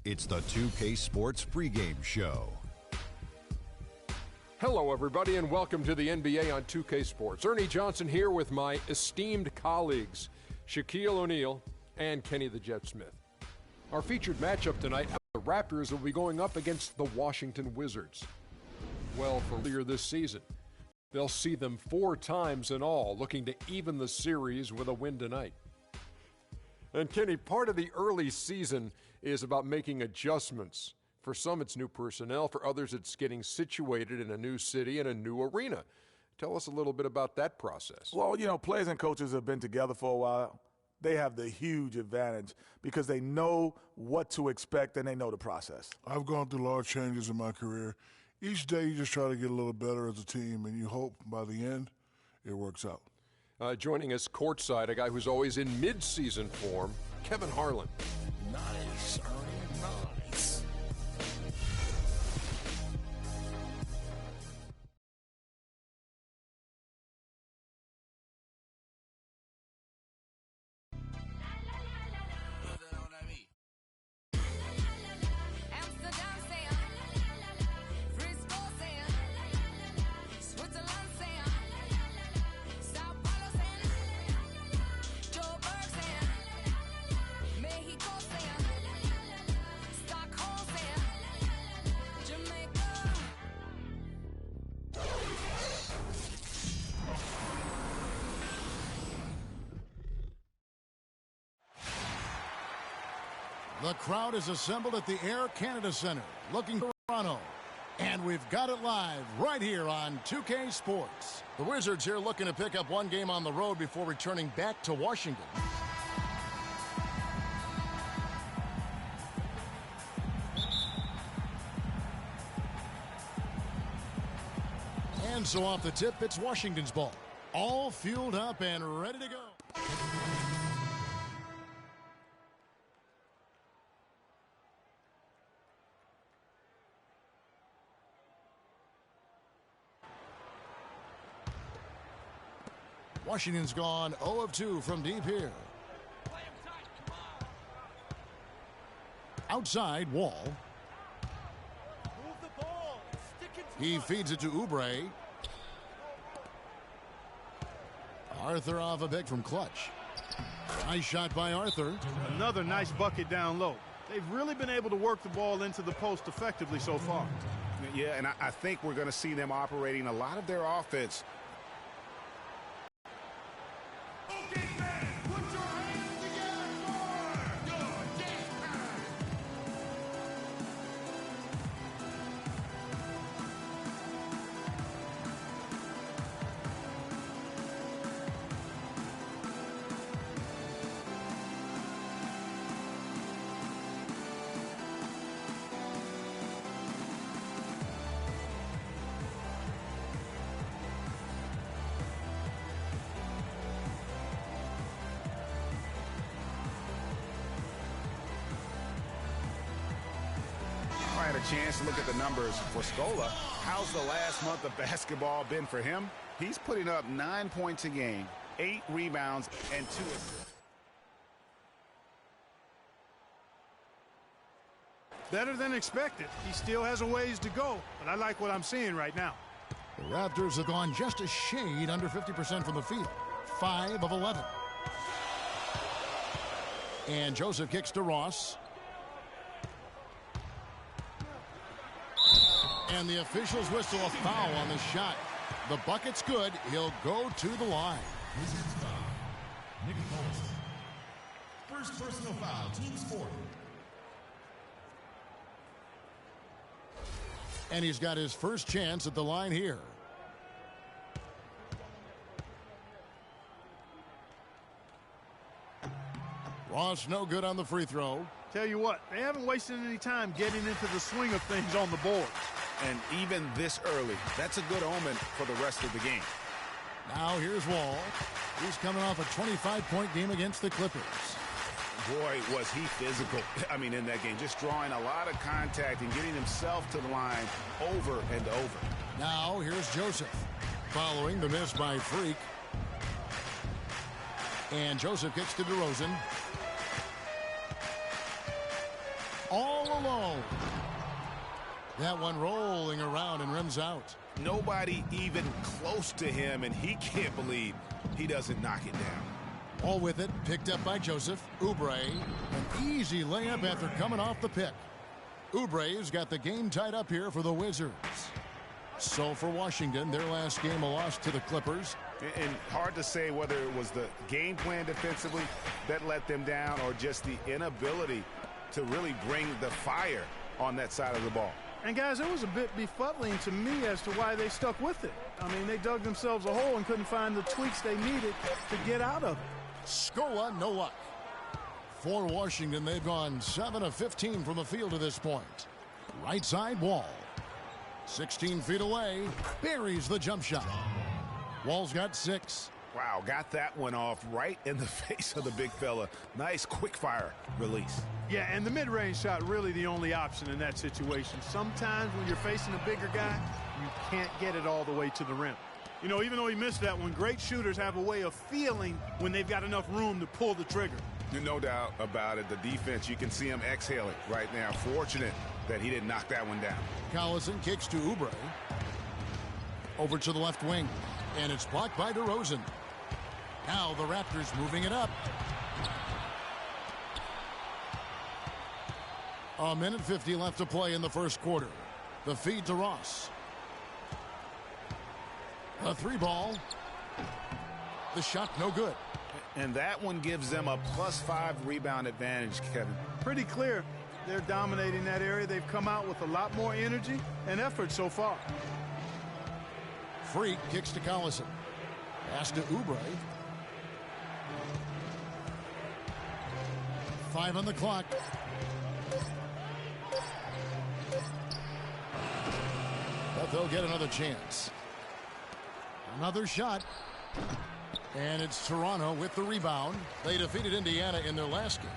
It's the 2K Sports pregame show. Hello, everybody, and welcome to the NBA on 2K Sports. Ernie Johnson here with my esteemed colleagues, Shaquille O'Neal and Kenny the Jet Smith. Our featured matchup tonight, the Raptors will be going up against the Washington Wizards. Well, for earlier this season, they'll see them 4 times in all, looking to even the series with a win tonight. And Kenny, part of the early season is about making adjustments. For some, it's new personnel. For others, it's getting situated in a new city and a new arena. Tell us a little bit about that process. Well, players and coaches have been together for a while. They have the huge advantage because they know what to expect and they know the process. I've gone through large changes in my career. Each day you just try to get a little better as a team, and you hope by the end it works out. Joining us courtside, a guy who's always in mid-season form, Kevin Harlan. Nice, Ernie, nice. The crowd is assembled at the Air Canada Centre, looking for Toronto. And we've got it live right here on 2K Sports. The Wizards here looking to pick up one game on the road before returning back to Washington. And so off the tip, it's Washington's ball. All fueled up and ready to go. Washington's gone 0 of 2 from deep here. Outside, Wall. He feeds it to Oubre. Arthur off a pick from Clutch. Nice shot by Arthur. Another nice bucket down low. They've really been able to work the ball into the post effectively so far. Yeah, and I think we're going to see them operating a lot of their offense. Had a chance to look at the numbers for Scola. How's the last month of basketball been for him? He's putting up 9 points a game, 8 rebounds, and 2 assists. Better than expected. He still has a ways to go, but I like what I'm seeing right now. The Raptors have gone just a shade under 50% from the field. 5 of 11. And Joseph kicks to Ross. And the officials whistle a foul on the shot. The bucket's good. He'll go to the line. Wizards foul. Nick Collison. First personal foul, team sport. And he's got his first chance at the line here. Ross no good on the free throw. Tell you what, they haven't wasted any time getting into the swing of things on the board. And even this early, that's a good omen for the rest of the game. Now here's Wall. He's coming off a 25-point game against the Clippers. Boy, was he physical. In that game, just drawing a lot of contact and getting himself to the line over and over. Now here's Joseph. Following the miss by Freak. And Joseph kicks to DeRozan. All low. That one rolling around and rims out. Nobody even close to him, and he can't believe he doesn't knock it down. All with it, picked up by Joseph. Oubre, an easy layup after coming off the pick. Oubre's got the game tied up here for the Wizards. So for Washington, their last game a loss to the Clippers. And hard to say whether it was the game plan defensively that let them down or just the inability to really bring the fire on that side of the ball. And guys, it was a bit befuddling to me as to why they stuck with it. I mean, they dug themselves a hole and couldn't find the tweaks they needed to get out of it. Scola, no luck. For Washington, they've gone 7 of 15 from the field to this point. Right side Wall. 16 feet away. Buries the jump shot. Wall's got 6. Wow, got that one off right in the face of the big fella. Nice quick fire release. Yeah, and the mid-range shot really the only option in that situation. Sometimes when you're facing a bigger guy, you can't get it all the way to the rim. You know, even though he missed that one, great shooters have a way of feeling when they've got enough room to pull the trigger. No doubt about it. The defense, you can see him exhaling right now. Fortunate that he didn't knock that one down. Collison kicks to Oubre. Over to the left wing. And it's blocked by DeRozan. Now the Raptors moving it up. A minute 50 left to play in the first quarter. The feed to Ross. A 3-ball. The shot no good. And that one gives them a +5 rebound advantage, Kevin. Pretty clear. They're dominating that area. They've come out with a lot more energy and effort so far. Freak kicks to Collison. Pass to Oubre. 5 on the clock. But they'll get another chance. Another shot. And it's Toronto with the rebound. They defeated Indiana in their last game.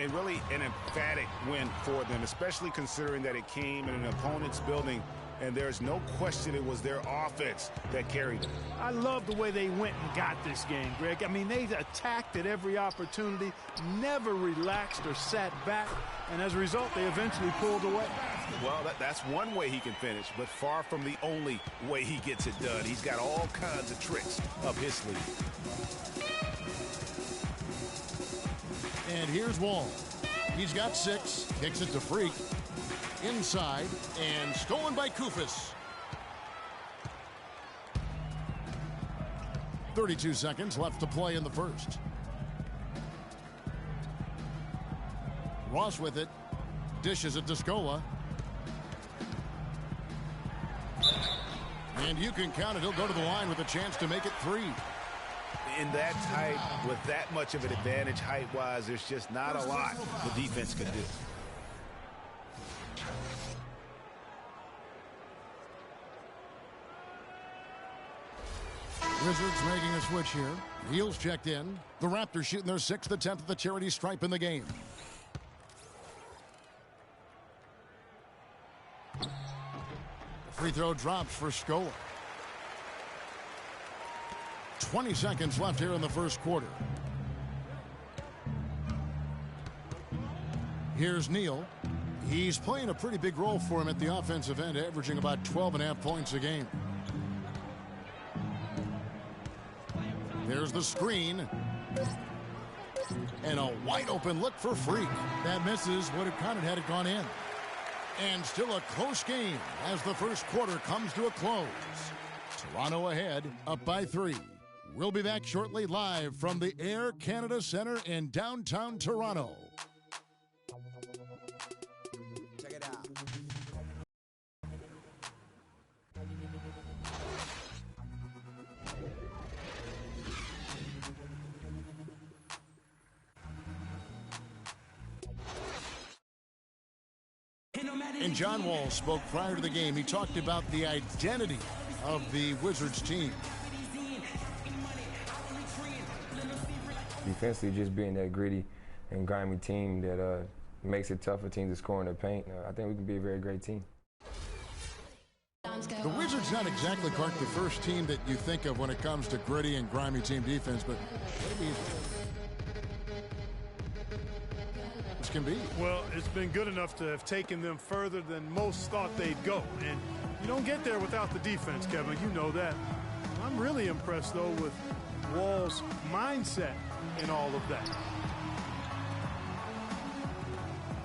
And really an emphatic win for them, especially considering that it came in an opponent's building. And there's no question it was their offense that carried them. I love the way they went and got this game, Greg. I mean, they attacked at every opportunity, never relaxed or sat back, and as a result, they eventually pulled away. Well, that's one way he can finish, but far from the only way he gets it done. He's got all kinds of tricks up his sleeve. And here's Wall. He's got 6, kicks it to Freak. Inside, and stolen by Koufos. 32 seconds left to play in the first. Ross with it. Dishes it to Scola. And you can count it. He'll go to the line with a chance to make it 3. In that tight, with that much of an advantage height-wise, there's just not a lot the defense can do. Wizards making a switch here. Heels checked in. The Raptors shooting their 6th attempt at the charity stripe in the game. The free throw drops for Scola. 20 seconds left here in the first quarter. Here's Neal. He's playing a pretty big role for him at the offensive end, averaging about 12.5 points a game. There's the screen. And a wide open look for Freak. That misses. Would have counted had it gone in. And still a close game as the first quarter comes to a close. Toronto ahead, up by 3. We'll be back shortly live from the Air Canada Centre in downtown Toronto. Check it out. And John Wall spoke prior to the game. He talked about the identity of the Wizards team. Defensively, just being that gritty and grimy team that makes it tough for teams to score in the paint. I think we can be a very great team. The Wizards not exactly, Clark, the first team that you think of when it comes to gritty and grimy team defense, but maybe offense can be. Well, it's been good enough to have taken them further than most thought they'd go. And you don't get there without the defense, Kevin. You know that. I'm really impressed, though, with Wall's mindset in all of that.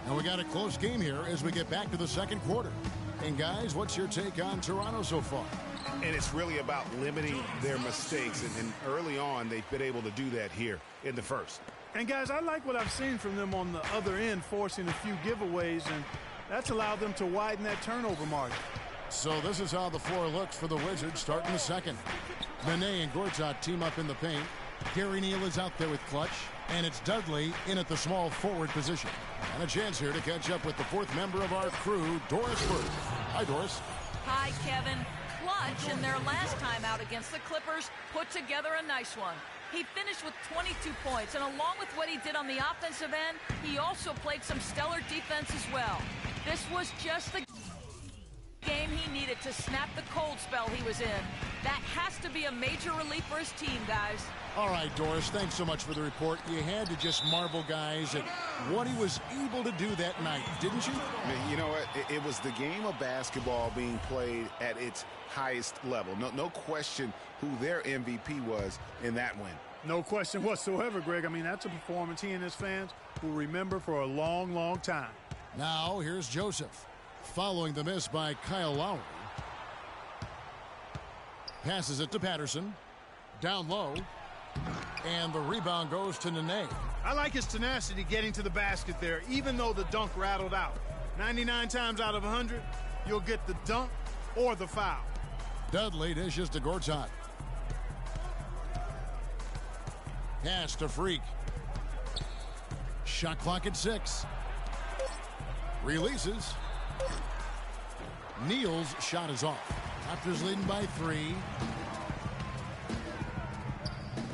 And we got a close game here as we get back to the second quarter. And, guys, what's your take on Toronto so far? And it's really about limiting their mistakes. And early on, they've been able to do that here in the first. And, guys, I like what I've seen from them on the other end, forcing a few giveaways, and that's allowed them to widen that turnover margin. So this is how the floor looks for the Wizards starting the second. Nene and Gortat team up in the paint. Gary Neal is out there with Clutch. And it's Dudley in at the small forward position. And a chance here to catch up with the fourth member of our crew, Doris Burke. Hi, Doris. Hi, Kevin. Clutch, in their last time out against the Clippers, put together a nice one. He finished with 22 points, and along with what he did on the offensive end, he also played some stellar defense as well. This was just the game he needed to snap the cold spell he was in. That has to be a major relief for his team, guys. All right, Doris, thanks so much for the report. You had to just marvel, guys, at what he was able to do that night, didn't you? You know what? It was the game of basketball being played at its highest level. No question who their MVP was in that win. No question whatsoever, Greg. I mean, that's a performance he and his fans will remember for a long, long time. Now, here's Joseph. Following the miss by Kyle Lowry. Passes it to Patterson. Down low. And the rebound goes to Nene. I like his tenacity getting to the basket there, even though the dunk rattled out. 99 times out of 100, you'll get the dunk or the foul. Dudley dishes to Gortat. Pass to Freak. Shot clock at 6. Releases. Neal's shot is off. Raptors leading by 3.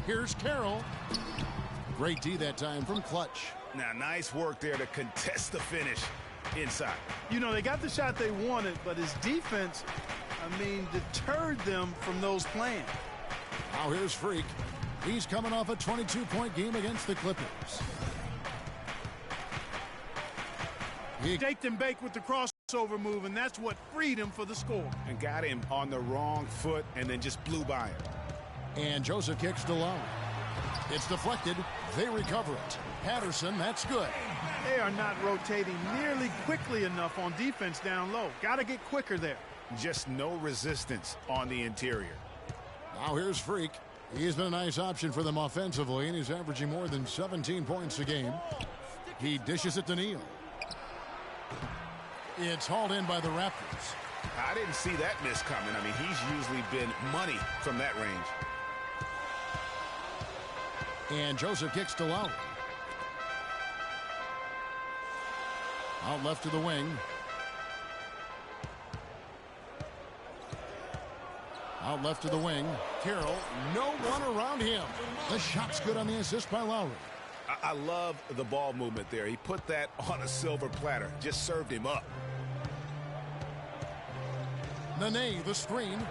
Here's Carroll. Great D that time from Clutch. Now, nice work there to contest the finish inside. You know, they got the shot they wanted, but his defense, deterred them from those plans. Now here's Freak. He's coming off a 22-point game against the Clippers. He shaked and baked with the crossover move, and that's what freed him for the score. And got him on the wrong foot and then just blew by him. And Joseph kicks to Lowry. It's deflected. They recover it. Patterson, that's good. They are not rotating nearly quickly enough on defense down low. Got to get quicker there. Just no resistance on the interior. Now here's Freak. He's been a nice option for them offensively, and he's averaging more than 17 points a game. He dishes it to Neal. It's hauled in by the Raptors. I didn't see that miss coming. He's usually been money from that range. And Joseph kicks to Lowry. Out left to the wing. Out left to the wing. Carroll, no one around him. The shot's good on the assist by Lowry. I love the ball movement there. He put that on a silver platter. Just served him up. Nene, the screen.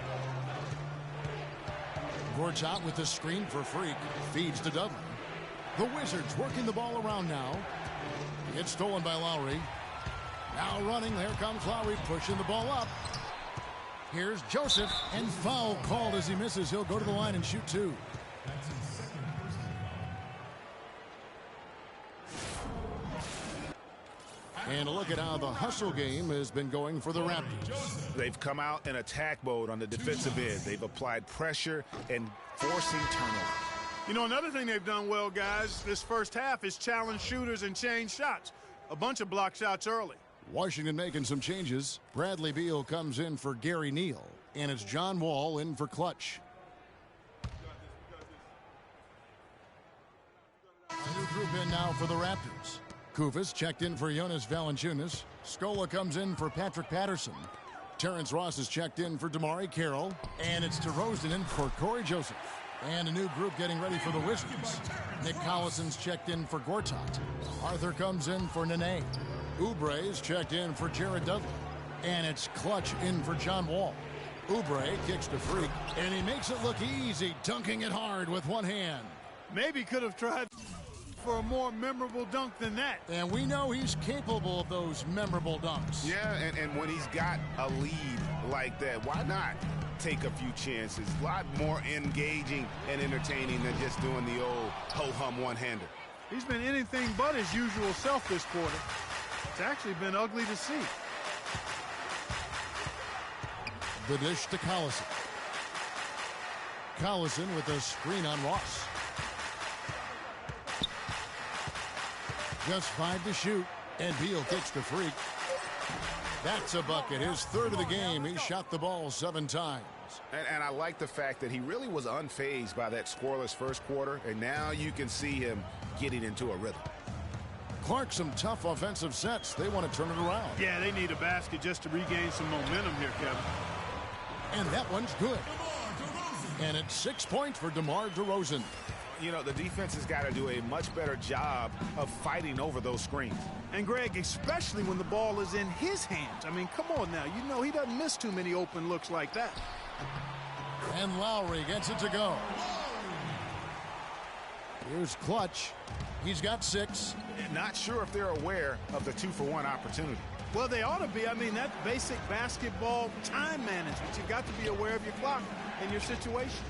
Gortat with the screen for Freak. Feeds to Dudley. The Wizards working the ball around now. It's stolen by Lowry. Now running. There comes Lowry pushing the ball up. Here's Joseph. And foul called as he misses. He'll go to the line and shoot 2. And a look at how the hustle game has been going for the Raptors. They've come out in attack mode on the defensive end. They've applied pressure and forcing turnovers. You know, another thing they've done well, guys, this first half is challenge shooters and change shots. A bunch of block shots early. Washington making some changes. Bradley Beal comes in for Gary Neal. And it's John Wall in for Clutch. A new group in now for the Raptors. Kufis checked in for Jonas Valanciunas. Scola comes in for Patrick Patterson. Terrence Ross is checked in for DeMarre Carroll. And it's DeRozan in for Corey Joseph. And a new group getting ready for the Wizards. Nick Collison's checked in for Gortat. Arthur comes in for Nene. Oubre's checked in for Jared Dudley. And it's Clutch in for John Wall. Oubre kicks to Freak. And he makes it look easy, dunking it hard with one hand. Maybe could have tried for a more memorable dunk than that. And we know he's capable of those memorable dunks. Yeah, and when he's got a lead like that, why not take a few chances? A lot more engaging and entertaining than just doing the old ho-hum one-hander. He's been anything but his usual self this quarter. It's actually been ugly to see. The dish to Collison. Collison with a screen on Ross. Just 5 to shoot, and Beal kicks the free. That's a bucket, his third of the game. He shot the ball 7 times. And I like the fact that he really was unfazed by that scoreless first quarter, and now you can see him getting into a rhythm. Clark, some tough offensive sets. They want to turn it around. Yeah, they need a basket just to regain some momentum here, Kevin. And that one's good. And it's 6 points for DeMar DeRozan. You know, the defense has got to do a much better job of fighting over those screens. And, Greg, especially when the ball is in his hands. I mean, come on now. You know he doesn't miss too many open looks like that. And Lowry gets it to go. Here's Clutch. He's got 6. Not sure if they're aware of the 2-for-1 opportunity. Well, they ought to be. I mean, that's basic basketball time management. You've got to be aware of your clock and your situation.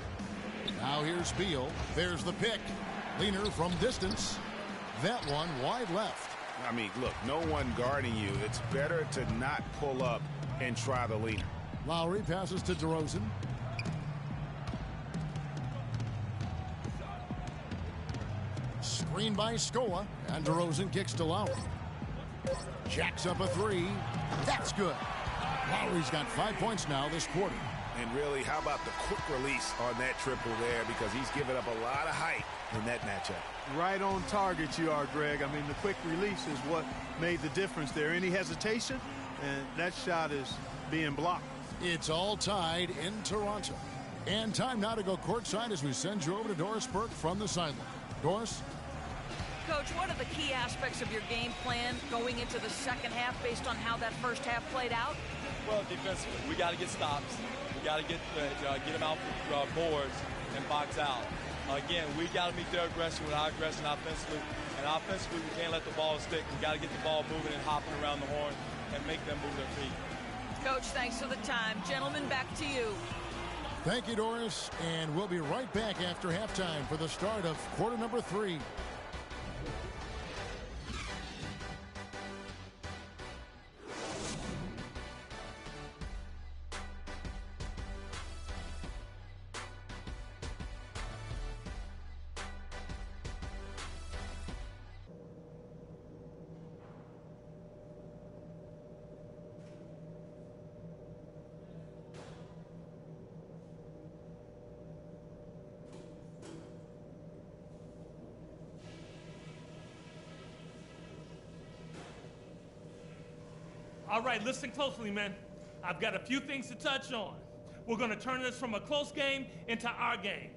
Now here's Beal. There's the pick. Leaner from distance. That one wide left. I mean, look, no one guarding you. It's better to not pull up and try the leaner. Lowry passes to DeRozan. Screen by Scola, and DeRozan kicks to Lowry. Jacks up a 3. That's good. Lowry's got 5 points now this quarter. And really, how about the quick release on that triple there, because he's given up a lot of height in that matchup. Right on target you are, Greg. I mean, the quick release is what made the difference there. Any hesitation, and that shot is being blocked. It's all tied in Toronto. And time now to go courtside as we send you over to Doris Burke from the sideline. Doris? Coach, what are the key aspects of your game plan going into the second half based on how that first half played out? Well, defensively, we got to get stops. We got to get them out for boards and box out. Again, we got to meet their aggression with our aggression offensively. And offensively, we can't let the ball stick. We got to get the ball moving and hopping around the horn and make them move their feet. Coach, thanks for the time. Gentlemen, back to you. Thank you, Doris. And we'll be right back after halftime for the start of quarter number 3. All right, listen closely, man. I've got a few things to touch on. We're going to turn this from a close game into our game.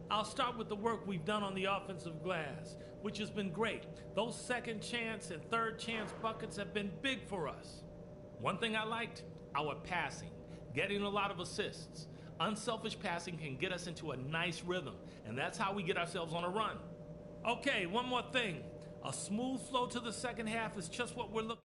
I'll start with the work we've done on the offensive glass, which has been great. Those second chance and third chance buckets have been big for us. One thing I liked, our passing, getting a lot of assists. Unselfish passing can get us into a nice rhythm, and that's how we get ourselves on a run. Okay, one more thing. A smooth flow to the second half is just what we're looking for.